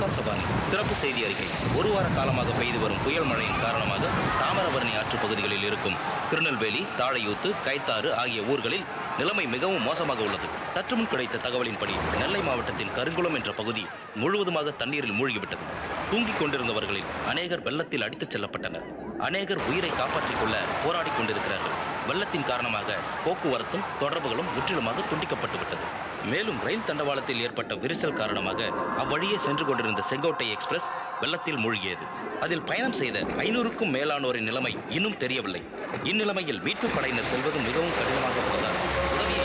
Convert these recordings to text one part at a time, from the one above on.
ஆகாசவாணி சிறப்பு செய்தி அறிக்கை. ஒரு வார காலமாக பெய்து வரும் புயல் மழையின் காரணமாக தாமிரபரணி ஆற்று பகுதிகளில் இருக்கும் திருநெல்வேலி, தாழையூத்து, கைத்தாறு ஆகிய ஊர்களில் நிலைமை மிகவும் மோசமாக உள்ளது. சற்று முன் கிடைத்த தகவலின்படி நெல்லை மாவட்டத்தின் கருங்குளம் என்ற பகுதி முழுவதுமாக தண்ணீரில் மூழ்கிவிட்டது. தூங்கிக் கொண்டிருந்தவர்களில் அநேகர் வெள்ளத்தில் அடித்துச் செல்லப்பட்டனர். அநேகர் உயிரை காப்பாற்றிக் கொள்ள போராடி கொண்டிருக்கிறார்கள். வெள்ளத்தின் காரணமாக போக்குவரத்தும் தொடர்புகளும் முற்றிலுமாக துண்டிக்கப்பட்டு விட்டது. மேலும் ரயில் தண்டவாளத்தில் ஏற்பட்ட விரிசல் காரணமாக அவ்வழியே சென்று கொண்டிருந்த செங்கோட்டை எக்ஸ்பிரஸ் வெள்ளத்தில் மூழ்கியது. அதில் பயணம் செய்த 500க்கும் மேலானோரின் நிலைமை இன்னும் தெரியவில்லை. இந்நிலைமையில் மீட்புப் படையினர் செல்வது மிகவும் கடினமாக உள்ளதால் உதவியை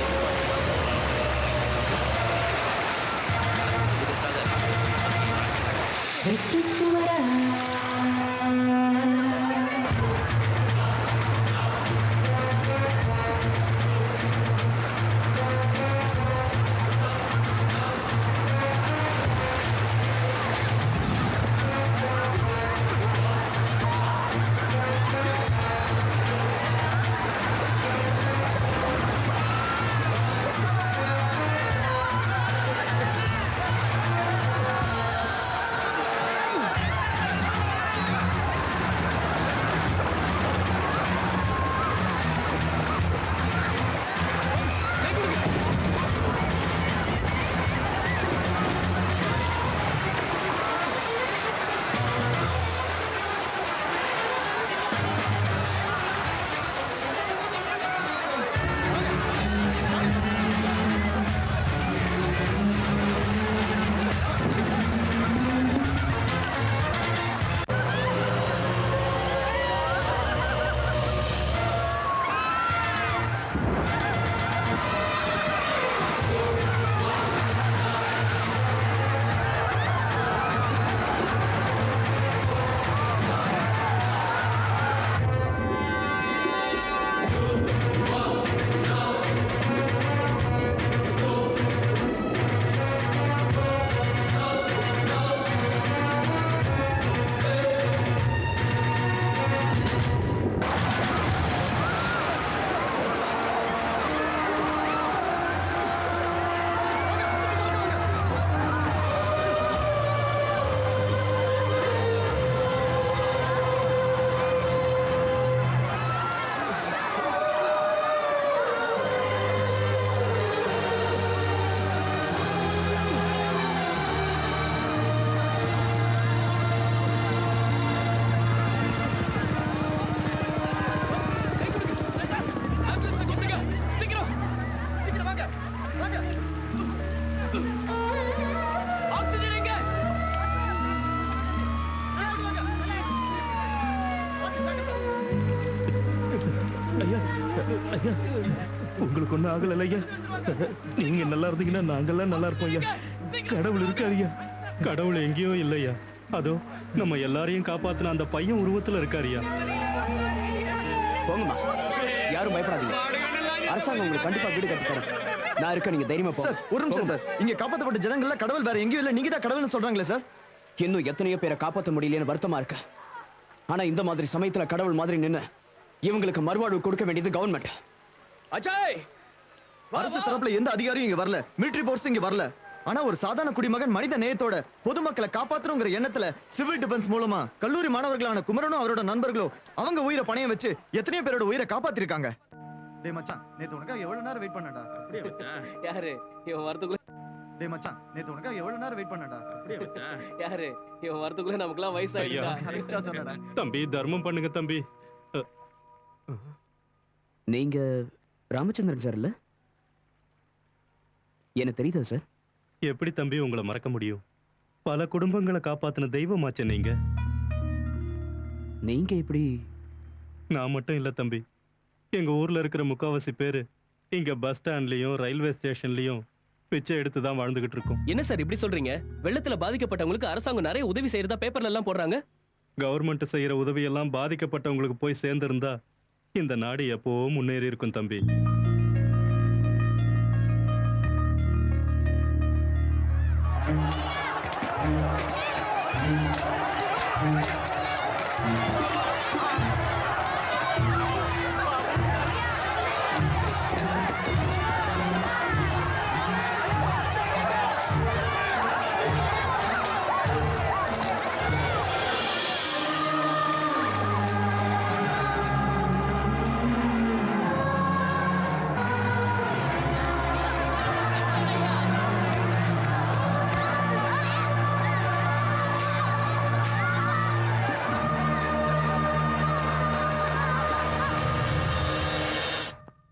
உங்களுக்கு ஒன்றும் ஆகல ஐயா. நீங்க நல்லா இருந்தீங்கன்னா நாங்கெல்லாம் நல்லா இருப்போம் ஐயா. கடவுள் இருக்கு ஐயா. கடவுள் எங்கேயோ இல்லையா, அதோ நம்ம எல்லாரையும் காப்பாத்தின அந்த பையன் உருவத்துல இருக்காருயா. போங்கம்மா, யாரும் பயப்படாதீங்க. அரசாங்கம் உங்களுக்கு கண்டிப்பா வீடு கட்டி தரும். நான் இருக்க, நீங்க தைரியமா போங்க. சார், ஒரு நிமிஷம் சார். இங்க காப்பாற்றப்பட்ட ஜனங்கள்ல கடவுள் வேற எங்கேயும் இல்ல, நீங்க தான் கடவுள்னு சொல்றாங்களே சார். இன்னும் எத்தனையோ பேரை காப்பாற்ற முடியலன்னு வருத்தமா இருக்கு. ஆனா இந்த மாதிரி சமயத்துல கடவுள் மாதிரி நின்னு இவங்களுக்கு மறுவாழ்வு கொடுக்க வேண்டியது கவர்மெண்ட். அஜய், அரசு தரப்புல எந்த அதிகாரியும் இங்க வரல, மிலிட்டரி போர்ஸ் இங்க வரல. ஆனா ஒரு சாதாரண குடிமகன் மனித நேயத்தோட பொதுமக்களை காப்பாற்றணுங்கிற எண்ணத்துல சிவில் டிஃபென்ஸ் மூலமா கல்லூரி மாணவர்களான குமரனும் அவரோட நண்பர்களும் அவங்க உயிரை பணையம் வச்சு எத்தனையோ பேரோட உயிரை காப்பாத்திருக்காங்க. டேய் மச்சான், நேத்து உனக்காக எவ்வளவு நேரம் வெயிட் பண்ணடா. அப்படியே மச்சான். யாரு இவன் வரதுக்குள்ள? டேய் மச்சான், நேத்து உனக்காக எவ்வளவு நேரம் வெயிட் பண்ணடா. அப்படியே மச்சான். யாரு இவன் வரதுக்குள்ள நமக்குலாம் வயசாயிடுடா. கரெக்ட்டா சொன்னடா. தம்பி, தர்மம் பண்ணுங்க தம்பி. நீங்க ராமச்சந்திரன் சார் இல்ல? என்ன தெரியுதா சார்? எப்படி தம்பி உங்களை மறக்க முடியும்? பல குடும்பங்களை காப்பாத்தின தெய்வமாச்சே நீங்க. நீங்க இப்படி? நான் மட்டும் இல்ல தம்பி, எங்க ஊர்ல இருக்கிற முக்காவாசி பேரு இங்க பஸ் ஸ்டாண்ட்லயும் ரயில்வே ஸ்டேஷன்லயும் பிச்சை எடுத்து தான் வாழ்ந்துகிட்டு இருக்கோம். என்ன சார் இப்படி சொல்றீங்க? வெள்ளத்துல பாதிக்கப்பட்டவங்களுக்கு அரசாங்கம் நிறைய உதவி செய்யறதா பேப்பர்ல எல்லாம் போடுறாங்க. கவர்மெண்ட் செய்யற உதவி எல்லாம் பாதிக்கப்பட்டவங்களுக்கு போய் சேர்ந்திருந்தா இந்த நாடு எப்போ முன்னேறி இருக்கும் தம்பி.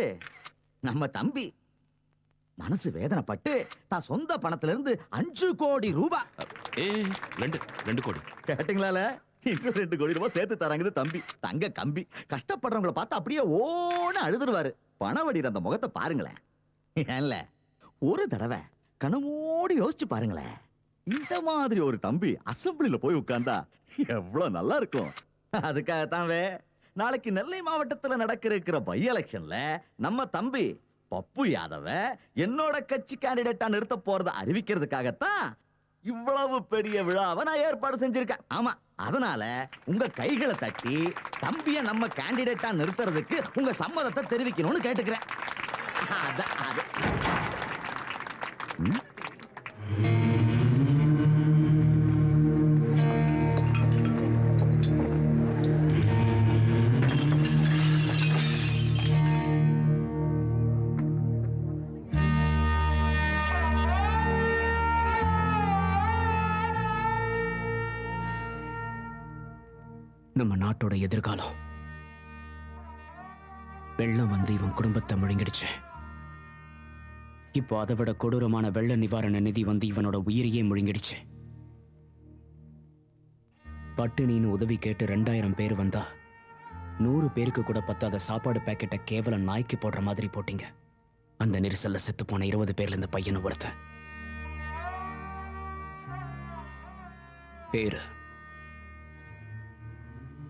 யாரு? நம்ம தம்பி. மனசு வேதனைப்பட்டு தான் சொந்த பணத்துல இருந்து 5 கோடி ரூபாய். ரெண்டு கோடி. கேட்டீங்களால? இன்னும் 2 கோடி ரூபாய் சேர்த்து தராங்க தம்பி. தங்க கம்பி. கஷ்டப்படுறவங்கள பார்த்து அப்படியே ஓன்னு அழுதுருவாரு. பணவடிற அந்த முகத்தை பாருங்களேன். ஏன்ல ஒரு தடவை கனமோடி யோசிச்சு பாருங்களேன். இந்த மாதிரி ஒரு தம்பி அசெம்பிளில போய் உட்கார்ந்தா எவ்வளவு நல்லா இருக்கும். அதுக்காகத்தான் நாளைக்கு நெல்லை மாவட்டத்துல நடக்கிற பை எலெக்ஷன்ல நம்ம தம்பி பப்பு யாதவ என்னோட கட்சி கேண்டிடேட்டா நிறுத்த போறத அறிவிக்கிறதுக்காகத்தான் இவ்வளவு பெரிய விழாவை நான் ஏற்பாடு செஞ்சிருக்கேன். ஆமா, அதனால உங்க கைகளை தட்டி தம்பிய நம்ம கேண்டிடேட்டா நிறுத்துறதுக்கு உங்க சம்மதத்தை தெரிவிக்கணும்னு கேட்டுக்கிறேன். அதான் அது. நம்ம நாட்டோட எதிர்காலம் வெள்ளம் வந்து இவன் குடும்பத்தை முழுங்கிடுச்சு. இப்போ அதை விட கொடூரமான வெள்ள நிவாரண நிதி வந்து இவனோட உயிரையே முழுங்கிடுச்சு. பட்டினின்னு உதவி கேட்டு 2000 பேர் வந்தா 100 பேருக்கு கூட பத்தாத சாப்பாடு பாக்கெட்டை கேவலம் நாய்க்கு போடுற மாதிரி போட்டீங்க. அந்த நெரிசல்ல செத்து போன 20 பேர்ல இந்த பையனை ஒருத்தன். பேரு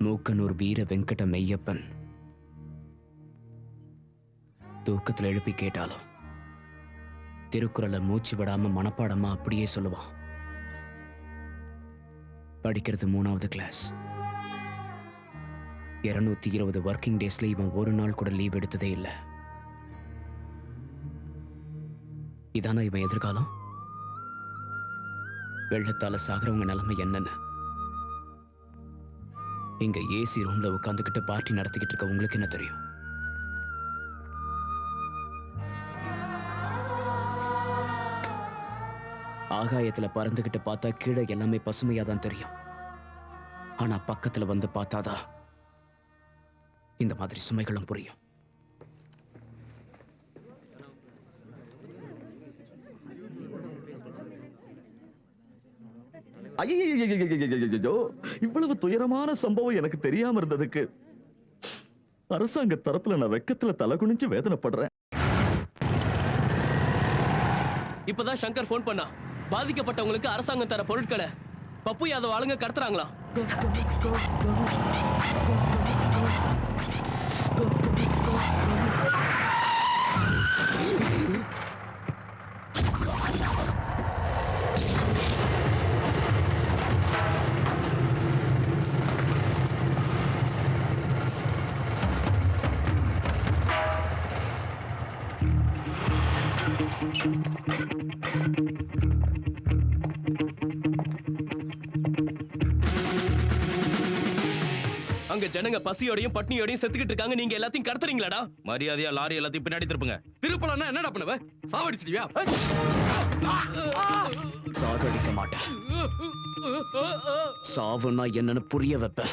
மூக்கனூர் வீர வெங்கட மெய்யப்பன். தூக்கத்துல எழுப்பி கேட்டாலும் திருக்குறளை மூச்சு விடாம மனப்பாடமா அப்படியே சொல்லுவான். படிக்கிறது 3வது கிளாஸ். 220 ஒர்க்கிங் டேஸ்ல இவன் ஒரு நாள் கூட லீவ் எடுத்ததே இல்லை. இதானா இவன் எதிர்காலம்? வெள்ளத்தால சாகிறவங்க நிலைமை என்னன்னு இங்க ஏசி ரூம்ல உட்காந்துக்கிட்டு பார்ட்டி நடத்திக்கிட்டு இருக்க உங்களுக்கு என்ன தெரியும்? ஆகாயத்துல பறந்துகிட்டு பார்த்தா கீழே எல்லாமே பசுமையா தான் தெரியும். ஆனா பக்கத்துல வந்து பார்த்தாதான் இந்த மாதிரி சுமைகளும் புரியும். ஐயோ, இவ்வளவு துயரமான சம்பவம் எனக்கு தெரியாம இருந்ததுக்கு அரசாங்க தரப்புல நான் வெக்கத்துல தலை குனிஞ்சு வேதனைப்படுறேன். இப்பதான் சங்கர் போன் பண்ணா. பாதிக்கப்பட்டவங்களுக்கு அரசாங்கம் தர பொருட்களை பப்பு யாதவ் ஆளுங்க கடத்துறாங்களா? அங்க ஜனங்க பசியோடையும் பட்னியோடையும் செத்துக்கிட்டு இருக்காங்க. நீங்க எல்லாத்தையும் கடத்துறீங்களாடா? மரியாதையா லாரி எல்லாத்தையும் பின்னாடி திருப்புங்க. திருப்பலன்னா என்னடா பண்ணுவ? சாவடிச்சிடுவியா? சாகடிக்க மாட்டேன். சாவுன்னா என்னன்னு புரிய வைப்பேன்.